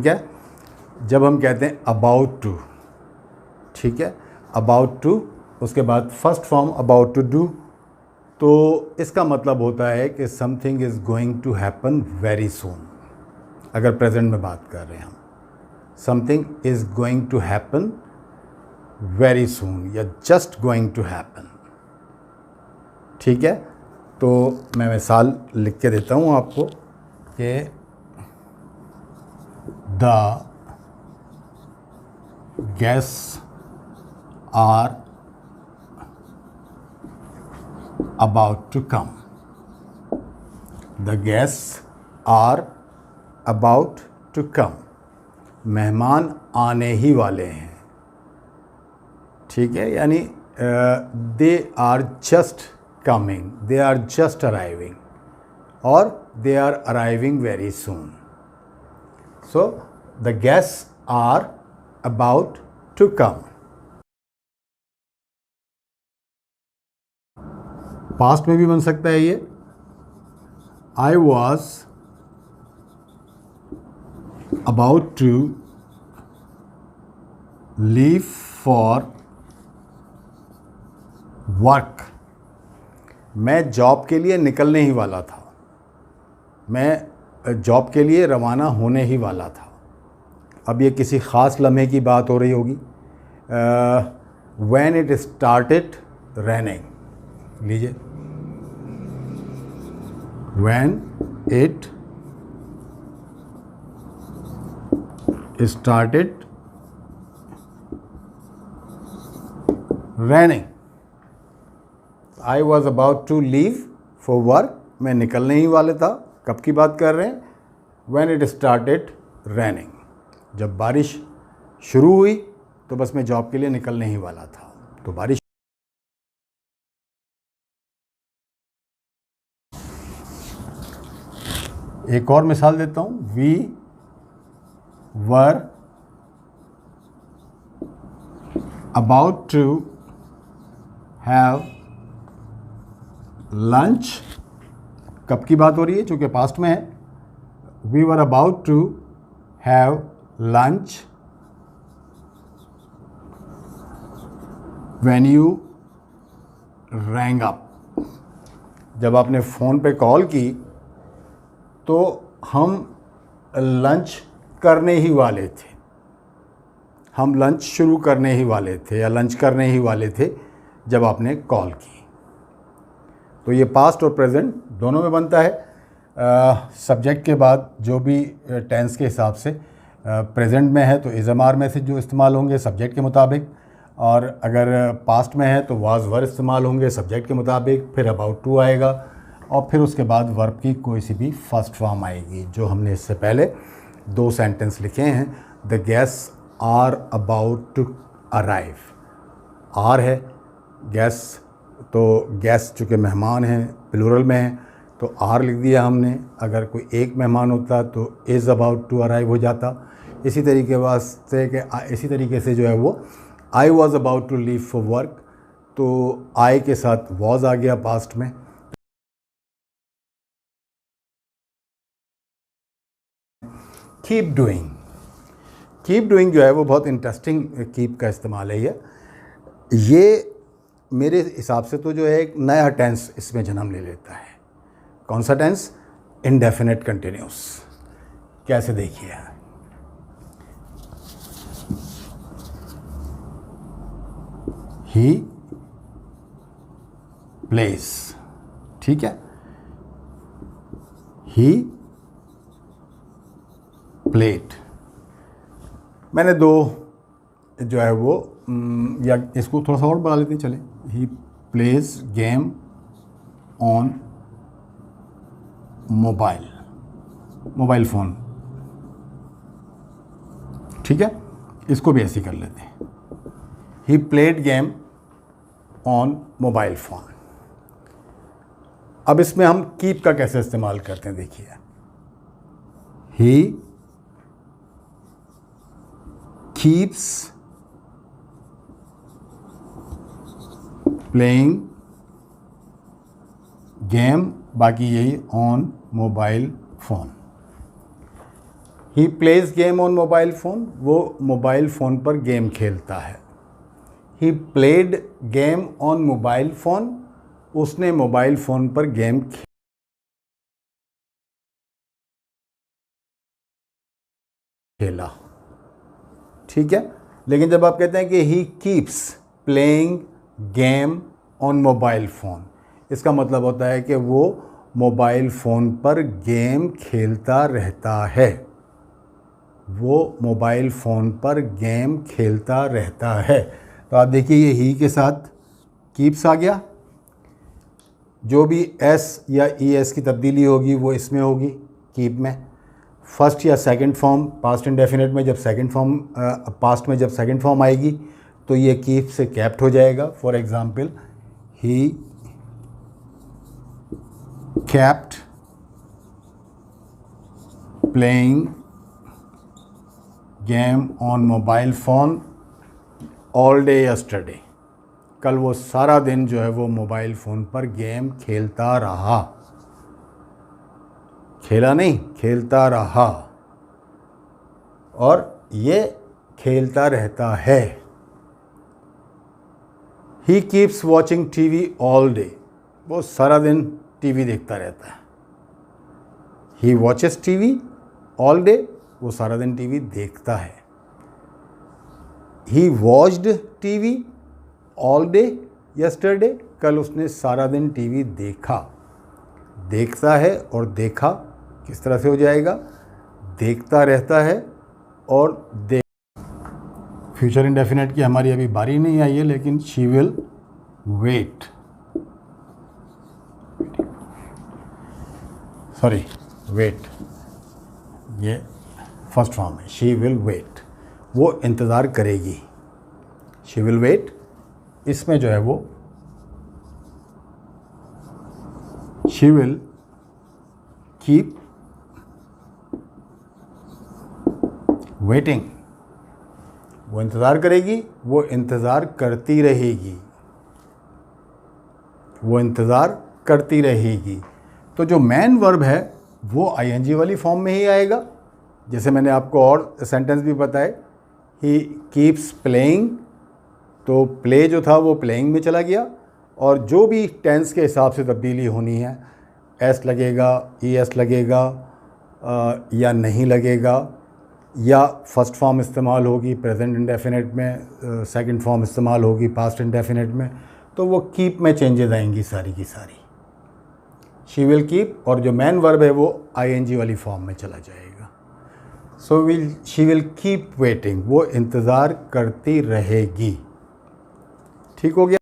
है। जब हम कहते हैं अबाउट टू, ठीक है, अबाउट टू, उसके बाद first form about to do, तो इसका मतलब होता है कि something is going to happen very soon. अगर प्रेजेंट में बात कर रहे हैं हम, something is going to happen very soon या जस्ट गोइंग टू हैपन, ठीक है। तो मैं मिसाल लिख के देता हूँ आपको कि the guests are about to come. The guests are about to come. मेहमान आने ही वाले हैं, ठीक है, यानी they are just coming, they are just arriving, और they are arriving very soon. So the guests are about to come. Past में भी बन सकता है ये. I was about to leave for work. मैं जॉब के लिए निकलने ही वाला था, मैं जॉब के लिए रवाना होने ही वाला था. अब ये किसी ख़ास लम्हे की बात हो रही होगी. When it started raining, लीजिए, when it started raining, I was about to leave for work. मैं निकलने ही वाले था. कब की बात कर रहे हैं? When it started raining, जब बारिश शुरू हुई तो बस मैं जॉब के लिए निकलने ही वाला था. तो बारिश. एक और मिसाल देता हूँ. We were about to have lunch. कब की बात हो रही है? चूँकि पास्ट में है. We were about to have lunch when you rang up. जब आपने फ़ोन पे कॉल की तो हम लंच करने ही वाले थे, हम लंच शुरू करने ही वाले थे या लंच करने ही वाले थे जब आपने कॉल की. तो ये पास्ट और प्रेजेंट दोनों में बनता है. सब्जेक्ट के बाद जो भी टेंस के हिसाब से प्रेजेंट में है तो इज़ एम आर में से जो इस्तेमाल होंगे सब्जेक्ट के मुताबिक, और अगर पास्ट में है तो वाज वर इस्तेमाल होंगे सब्जेक्ट के मुताबिक. फिर अबाउट टू आएगा और फिर उसके बाद वर्ब की कोई सी भी फर्स्ट फॉर्म आएगी, जो हमने इससे पहले 2 सेंटेंस लिखे हैं. The guests are about to arrive. Are है, गेस्ट्स, तो गेस्ट चूँकि मेहमान हैं प्लूरल में है तो आर लिख दिया हमने. अगर कोई एक मेहमान होता तो इज़ अबाउट टू अराइव हो जाता. इसी तरीके से जो है वो I was about to leave for work, तो आई के साथ वॉज आ गया पास्ट में. Keep doing. कीप डूइंग जो है वो बहुत इंटरेस्टिंग कीप का इस्तेमाल है. ये मेरे हिसाब से तो जो है एक नया टेंस इसमें जन्म ले लेता है. कौन सा टेंस? Indefinite continuous. कैसे? देखिए, ही प्लेस, ठीक है, ही प्लेट. मैंने 2 जो है वो या इसको थोड़ा सा और बढ़ा लेते हैं, चले. He plays game on mobile phone, ठीक है, इसको भी ऐसे कर लेते हैं. He played game on mobile phone. अब इसमें हम कीप का कैसे इस्तेमाल करते हैं, देखिए. ही कीप्स प्लेइंग गेम, बाकी यही on mobile phone. He plays game on mobile phone, वो मोबाइल फ़ोन पर गेम खेलता है। He played game on mobile phone, उसने मोबाइल फ़ोन पर गेम खेला। ठीक है, लेकिन जब आप कहते हैं कि he keeps playing game on mobile phone, इसका मतलब होता है कि वो मोबाइल फ़ोन पर गेम खेलता रहता है। वो मोबाइल फ़ोन पर गेम खेलता रहता है। तो आप देखिए ये ही के साथ कीप्स आ गया, जो भी एस या ई एस की तब्दीली होगी वो इसमें होगी कीप में। फर्स्ट या सेकंड फॉर्म पास्ट इंडेफिनिट में जब सेकंड फॉर्म पास्ट में जब सेकंड फॉर्म आएगी तो ये कीप से कैप्ट हो जाएगा। For example he kept playing game on mobile phone all day yesterday, कल वो सारा दिन जो है वो मोबाइल फ़ोन पर गेम खेलता रहा। खेला नहीं, खेलता रहा, और ये खेलता रहता है। He keeps watching TV all day, वो सारा दिन टीवी देखता रहता है। He watches TV all day, वो सारा दिन टीवी देखता है। He watched TV all day yesterday, कल उसने सारा दिन टीवी देखा। देखता है और देखा किस तरह से हो जाएगा, देखता रहता है और देख। फ्यूचर इंडेफिनिट की हमारी अभी बारी नहीं आई है, लेकिन she will wait, sorry wait, ये फर्स्ट फॉर्म है। शी विल वेट, वो इंतज़ार करेगी। शी विल वेट, इसमें जो है वो शी विल कीप वेटिंग, वो इंतज़ार करेगी, वो इंतज़ार करती रहेगी, वो इंतज़ार करती रहेगी। तो जो मेन वर्ब है वो आईएनजी वाली फॉर्म में ही आएगा। जैसे मैंने आपको और सेंटेंस भी बताए, ही कीप्स प्लेइंग, तो प्ले जो था वो प्लेइंग में चला गया, और जो भी टेंस के हिसाब से तब्दीली होनी है, एस लगेगा, ई एस लगेगा या नहीं लगेगा, या फर्स्ट फॉर्म इस्तेमाल होगी प्रेजेंट इंडेफिनिट में, सेकंड फॉर्म इस्तेमाल होगी पास्ट इंडेफिनिट में, तो वो कीप में चेंजेस आएंगी सारी की सारी। शी विल कीप, और जो मेन वर्ब है वो आईएनजी वाली फॉर्म में चला जाएगा। So she will keep waiting, वो इंतज़ार करती रहेगी। ठीक हो गया।